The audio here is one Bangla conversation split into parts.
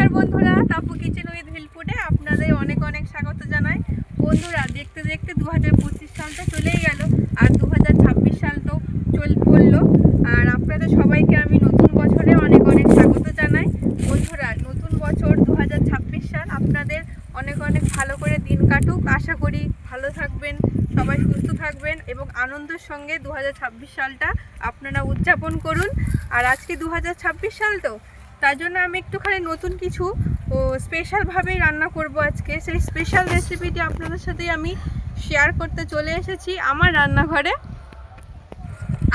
নমস্কার বন্ধুরা, টাপু কিচেন উইথ ভিলফুডে আপনাদের অনেক অনেক স্বাগত জানাই। বন্ধুরা, দেখতে দেখতে 2025 সালটা চলেই গেল আর 2026 সাল তো পড়লো। আর আপনাদের সবাইকে আমি নতুন বছরে অনেক অনেক স্বাগত জানাই। বন্ধুরা, নতুন বছর 2026 সাল আপনাদের অনেক অনেক ভালো করে দিন কাটুক। আশা করি ভালো থাকবেন, সবাই সুস্থ থাকবেন এবং আনন্দের সঙ্গে 2026 সালটা আপনারা উদযাপন করুন। আর আজকে 2026 সাল তো, তার জন্য আমি একটুখানি নতুন কিছু স্পেশালভাবেই রান্না করব আজকে। সেই স্পেশাল রেসিপিটি আপনাদের সাথে আমি শেয়ার করতে চলে এসেছি আমার রান্নাঘরে।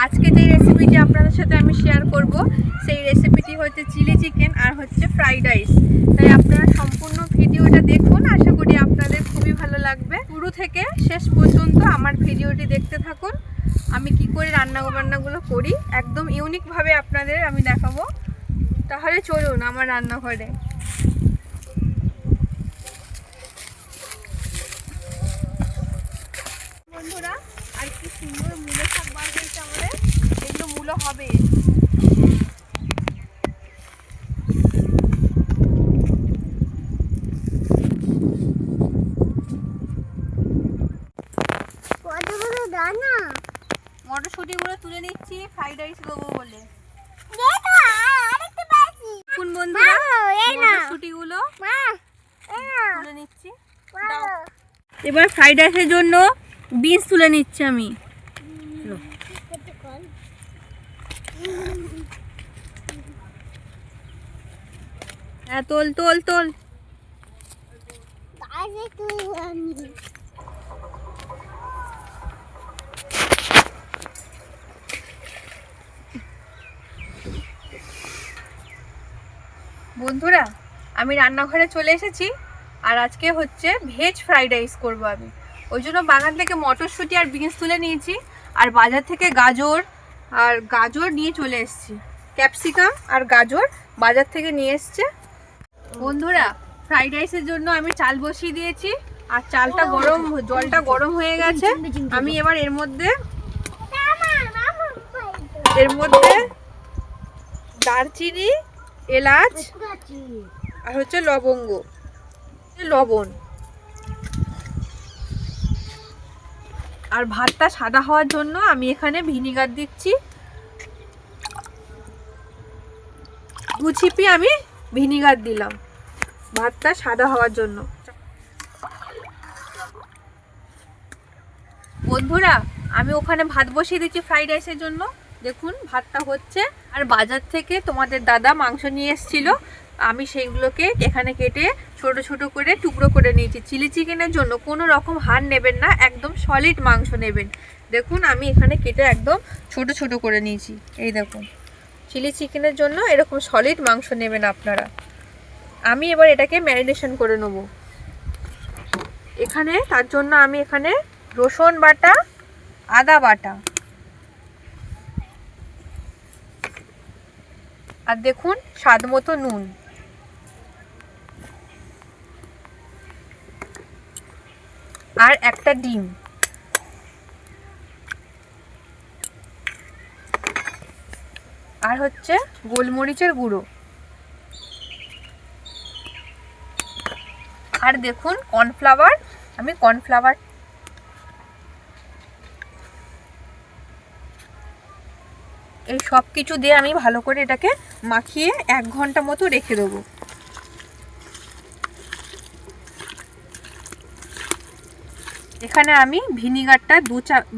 আজকে যে রেসিপিটি আপনাদের সাথে আমি শেয়ার করব সেই রেসিপিটি হচ্ছে চিলি চিকেন আর হচ্ছে ফ্রাইড রাইস। তাই আপনারা সম্পূর্ণ ভিডিওটা দেখুন, আশা করি আপনাদের খুবই ভালো লাগবে। শুরু থেকে শেষ পর্যন্ত আমার ভিডিওটি দেখতে থাকুন। আমি কি করে রান্নাবান্নাগুলো করি একদম ইউনিকভাবে আপনাদের আমি দেখাবো। তাহলে চলুন আমার রান্নাঘরে। বন্ধুরা, আর কি সুন্দর মূলো শাক বার হয়েছে আমাদের। এগুলো মূলো হবে। মটরশুঁটিগুলো তুলে নিচ্ছি ফ্রাইড রাইস দেবো বলে। বন্ধুরা, মটরশুঁটিগুলো তুলে নিচ্ছি। এবার ফ্রাইড রাইসের জন্য বিনস তুলে নিচ্ছি আমি। হ্যাঁ, তোল তোল তোল। বন্ধুরা, আমি রান্নাঘরে চলে এসেছি আর আজকে হচ্ছে ভেজ ফ্রাইড রাইস করবো আমি। ওই জন্য বাগান থেকে মটরশুঁটি আর বিনস তুলে নিয়েছি আর বাজার থেকে গাজর নিয়ে চলে এসেছি। ক্যাপসিকাম আর গাজর বাজার থেকে নিয়ে এসছে। বন্ধুরা, ফ্রাইড রাইসের জন্য আমি চাল বসিয়ে দিয়েছি আর জলটা গরম হয়ে গেছে। আমি এবার এর মধ্যে দারচিনি, এলাচ আর হচ্ছে লবণ আর ভাতটা সাদা হওয়ার জন্য আমি এখানে ভিনিগার দিচ্ছি। 2 ছিপি আমি ভিনিগার দিলাম ভাতটা সাদা হওয়ার জন্য। বন্ধুরা, আমি ওখানে ভাত বসিয়ে দিচ্ছি ফ্রাইড রাইসের জন্য। দেখুন ভাতটা হচ্ছে। আর বাজার থেকে তোমাদের দাদা মাংস নিয়ে এসেছিল, আমি সেইগুলোকে এখানে কেটে ছোট ছোট করে টুকরো করে নিয়েছি। চিলি চিকেনের জন্য কোনো রকম হাড় নেবেন না, একদম সলিড মাংস নেবেন। দেখুন আমি এখানে কেটে একদম ছোট ছোট করে নিয়েছি। এই দেখুন, চিলি চিকেনের জন্য এরকম সলিড মাংস নেবেন আপনারা। আমি এবার এটাকে ম্যারিনেশন করে নেব। তার জন্য আমি এখানে রসুন বাটা, আদা বাটা আর দেখুন স্বাদ মতো নুন আর একটা ডিম আর হচ্ছে গোলমরিচের গুঁড়ো আর দেখুন কর্নফ্লাওয়ার। আমি কর্নফ্লাওয়ার এই সব কিছু দিয়ে আমি ভালো করে এটাকে মাখিয়ে 1 ঘন্টা মতো রেখে দেবো। এখানে আমি ভিনিগারটা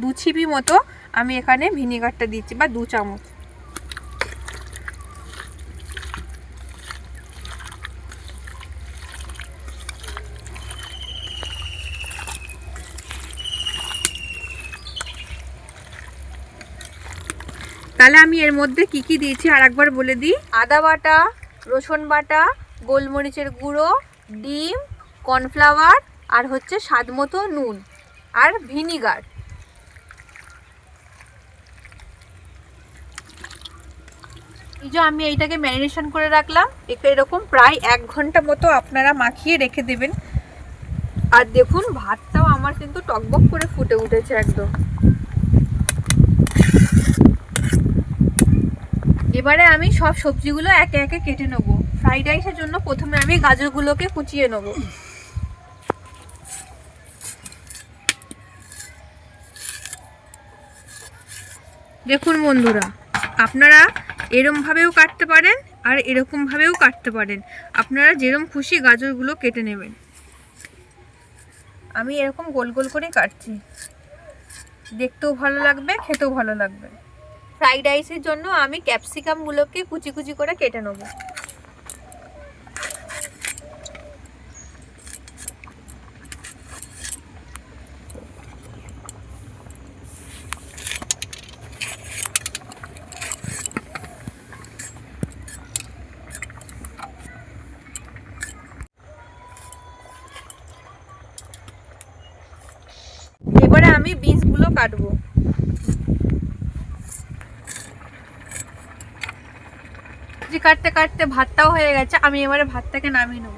2 ছিপি মতো আমি এখানে ভিনিগারটা দিচ্ছি, বা 2 চামচ। তাহলে আমি এর মধ্যে কি কি দিয়েছি আর একবার বলে দিই। আদা বাটা, রসুন বাটা, গোলমরিচের গুঁড়ো, ডিম, কর্নফ্লাওয়ার আর হচ্ছে স্বাদ মতো নুন আর ভিনিগার। এই যে আমি এইটাকে ম্যারিনেশন করে রাখলাম। এরকম প্রায় 1 ঘন্টা মতো আপনারা মাখিয়ে রেখে দেবেন। আর দেখুন ভাতটাও আমার কিন্তু টকবক করে ফুটে উঠেছে একদম। এবারে আমি সব সবজিগুলো একে একে কেটে নেব। ফ্রাইড রাইসের জন্য প্রথমে আমি গাজরগুলোকে কুচিয়ে নেব। দেখুন বন্ধুরা, আপনারা এরমভাবেও কাটতে পারেন আর এরকমভাবেও কাটতে পারেন, আপনারা যেরকম খুশি গাজরগুলো কেটে নেবেন। আমি এরকম গোল গোল করে কাটছি, দেখতেও ভালো লাগবে, খেতেও ভালো লাগবে। ফ্রাইড রাইসের জন্য আমি ক্যাপসিকামগুলোকে কুচি কুচি করে কেটে নেব। এবারে আমি বিনসগুলো কাটবো। কাটতে কাটতে ভাতটাও হয়ে গেছে, আমি এবারে ভাতটাকে নামিয়ে নেব।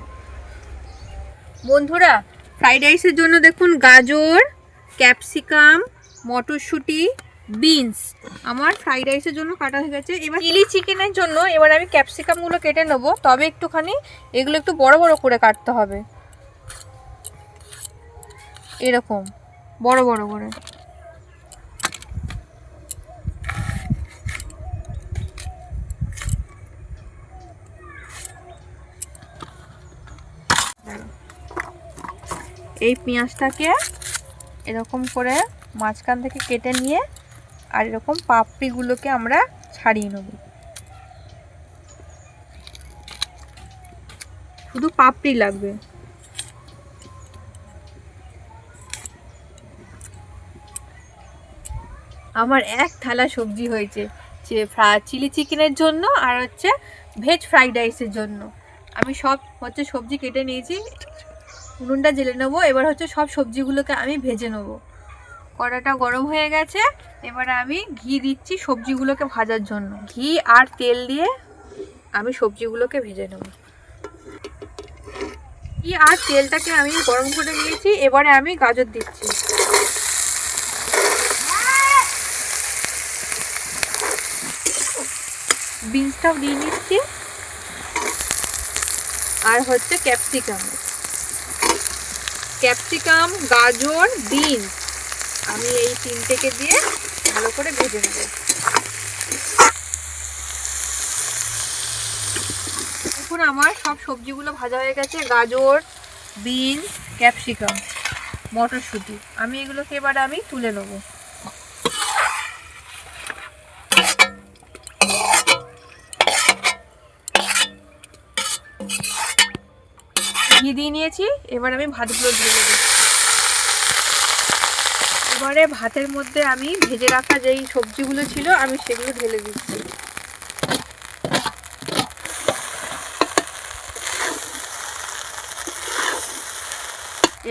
বন্ধুরা, ফ্রাইড রাইসের জন্য দেখুন গাজর, ক্যাপসিকাম, মটরশুঁটি, বিনস আমার ফ্রাইড রাইসের জন্য কাটা হয়ে গেছে। এবার চিলি চিকেনের জন্য এবার আমি ক্যাপসিকামগুলো কেটে নেব, তবে একটুখানি এগুলো একটু বড় বড় করে কাটতে হবে, এরকম বড় বড় করে। এই পেঁয়াজটাকে এরকম করে মাঝখান থেকে কেটে নিয়ে আর এরকম পাপড়িগুলোকে আমরা ছাড়িয়ে নেব, শুধু পাপড়ি লাগবে। আমার এক থালা সবজি হয়েছে, চিলি চিকেনের জন্য আর হচ্ছে ভেজ ফ্রাইড রাইসের জন্য। আমি সব হচ্ছে সবজি কেটে নিয়েছি, উনুনটা জ্বেলে নেবো। এবার হচ্ছে সব সবজিগুলোকে আমি ভেজে নেব। কড়াটা গরম হয়ে গেছে, এবারে আমি ঘি দিচ্ছি সবজিগুলোকে ভাজার জন্য। ঘি আর তেল দিয়ে আমি সবজিগুলোকে ভেজে নেব। ঘি আর তেলটাকে আমি গরম করে নিয়েছি, এবারে আমি গাজর দিচ্ছি। বিনসটাও দিয়ে নিচ্ছি, আর হচ্ছে ক্যাপসিকাম, গাজর, বিনস আমি এই তিনটেকে দিয়ে ভালো করে ভেজে নেব। দেখুন আমার সব সবজিগুলো ভাজা হয়ে গেছে, গাজর, বিনস, ক্যাপসিকাম, মটরশুঁটি। আমি এগুলোকে এবার আমি তুলে নেব। ঘি দিয়ে নিয়েছি, এবার আমি ভাতগুলো ঢেলে দেব। এবারে ভাতের মধ্যে আমি ভেজে রাখা যেই সবজিগুলো ছিল আমি সেগুলো ঢেলে দিচ্ছি।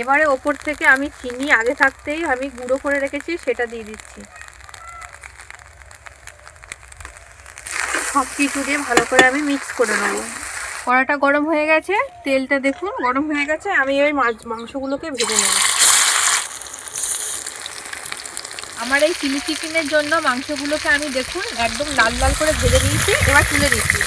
এবারে ওপর থেকে আমি চিনি আগে থাকতেই আমি গুঁড়ো করে রেখেছি সেটা দিয়ে দিচ্ছি। সব কিছু দিয়ে ভালো করে আমি মিক্স করে নেব। কড়াটা গরম হয়ে গেছে, তেলটা দেখুন গরম হয়ে গেছে, আমি ওই মাংসগুলোকে ভেজে নেব। আমার এই চিলি চিকেনের জন্য মাংসগুলোকে আমি দেখুন একদম লাল লাল করে ভেজে নিয়েছি, এবার তুলে দিচ্ছি।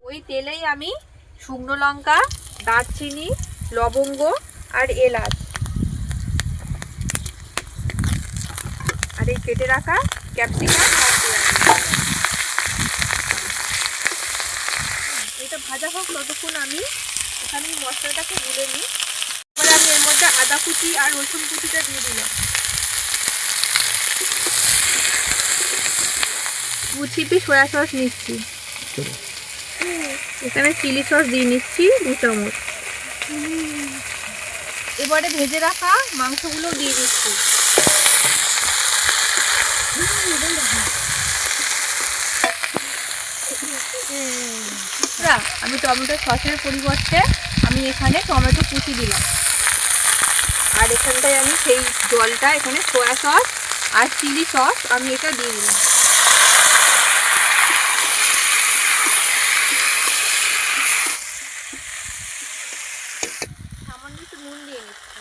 ওই তেলেই আমি শুকনো লঙ্কা, দারচিনি, লবঙ্গ আর এলাচ আর এই কেটে রাখা ক্যাপসিকাম এটা ভাজা হোক, ততক্ষণ আমি এখানে মশলাটাকে গুলে নিই। এবার আমি এর মধ্যে আদা কুচি আর রসুন কুচিটা দিয়ে দিলাম। 2 চিপি সয়া সস নিচ্ছি, এখানে চিলি সস দিয়ে নিচ্ছি 2 চামচ। এবারে ভেজে রাখা মাংসগুলো দিয়ে দিচ্ছি। আমি টমেটো সসের পরিবর্তে আমি এখানে টমেটো কুচি দিলাম, আর এখানটায় আমি সেই জলটা এখানে সয়া সস আর চিলি সস আমি এটা দিয়ে দিলাম। সামান্য একটু নুন দিয়ে নিচ্ছি।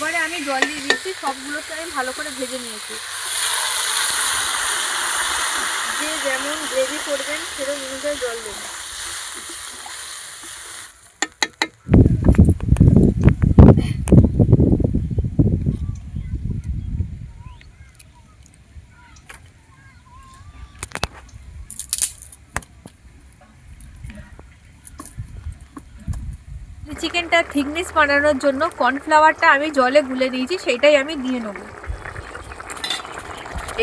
এবারে আমি জল দিয়ে দিচ্ছি, সবগুলোকে আমি ভালো করে ভেজে নিয়েছি। যে যেমন গ্রেভি করবেন সেরকম অনুযায়ী জল দেবেন। চিকেনটা থিকনেস বানানোর জন্য কর্নফ্লাওয়ারটা আমি জলে গুলে নিয়েছি, সেইটাই আমি দিয়ে নেব।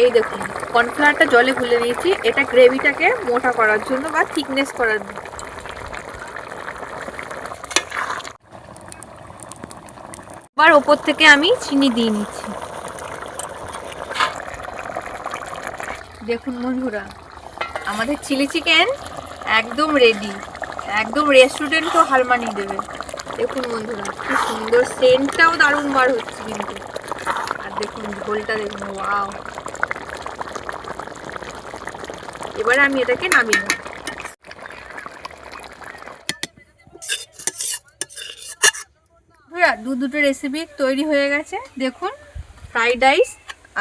এই দেখুন কর্নফ্লাওয়ারটা জলে গুলে নিয়েছি, এটা গ্রেভিটাকে মোটা করার জন্য বা থিকনেস করার জন্য। এবার ওপর থেকে আমি চিনি দিয়ে নিচ্ছি। দেখুন বন্ধুরা, আমাদের চিলি চিকেন একদম রেডি, একদম রেস্টুরেন্টও হার মানিয়ে দেবে। দেখুন বন্ধুরা কি সুন্দর সেন্টটাও দারুণ বার হচ্ছে কিন্তু। আর দেখুন ঝোলটা দেখুন, ওয়াও। এবারে আমি এটাকে নামিয়ে নেব। দুটো রেসিপি তৈরি হয়ে গেছে। দেখুন ফ্রাইড রাইস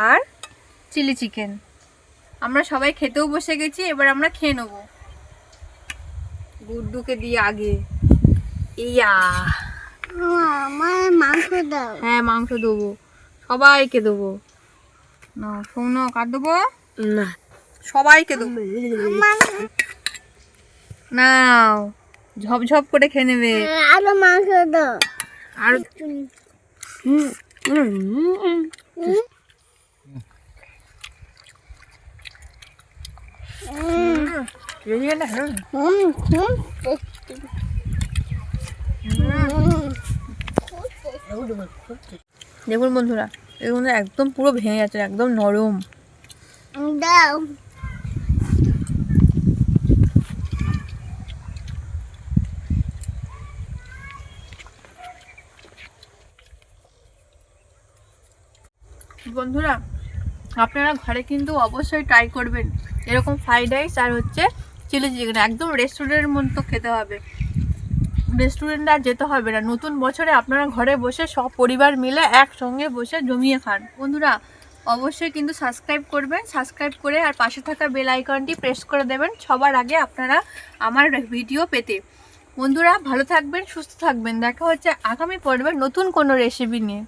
আর চিলি চিকেন। আমরা সবাই খেতেও বসে গেছি, এবার আমরা খেয়ে নেব। গুড্ডুকে দিয়ে আগে ইয়া মাংস দাও। হ্যাঁ মাংস দেবো, সবাইকে দেবো। না শোনো, কার দেবো না, সবাইকে দেবো। নাও ঝপঝপ করে খেয়ে নেবে। আরো মাংস দাও। আর দেখুন বন্ধুরা, দেখুন একদম পুরো ভেঙে যাচ্ছে, একদম নরম। দাও। বন্ধুরা আপনারা ঘরে কিন্তু অবশ্যই ট্রাই করবেন এরকম ফ্রাইড রাইস আর হচ্ছে চিলি চিকেন। একদম রেস্টুরেন্টের মতো খেতে হবে, রেস্টুরেন্টে আর যেতে হবে না। নতুন বছরে আপনারা ঘরে বসে সব পরিবার মিলে একসঙ্গে বসে জমিয়ে খান। বন্ধুরা অবশ্যই কিন্তু সাবস্ক্রাইব করবেন, সাবস্ক্রাইব করে আর পাশে থাকা বেল আইকনটি প্রেস করে দেবেন সবার আগে আপনারা আমার ভিডিও পেতে। বন্ধুরা ভালো থাকবেন, সুস্থ থাকবেন, দেখা হচ্ছে আগামী পর্বে নতুন কোনো রেসিপি নিয়ে।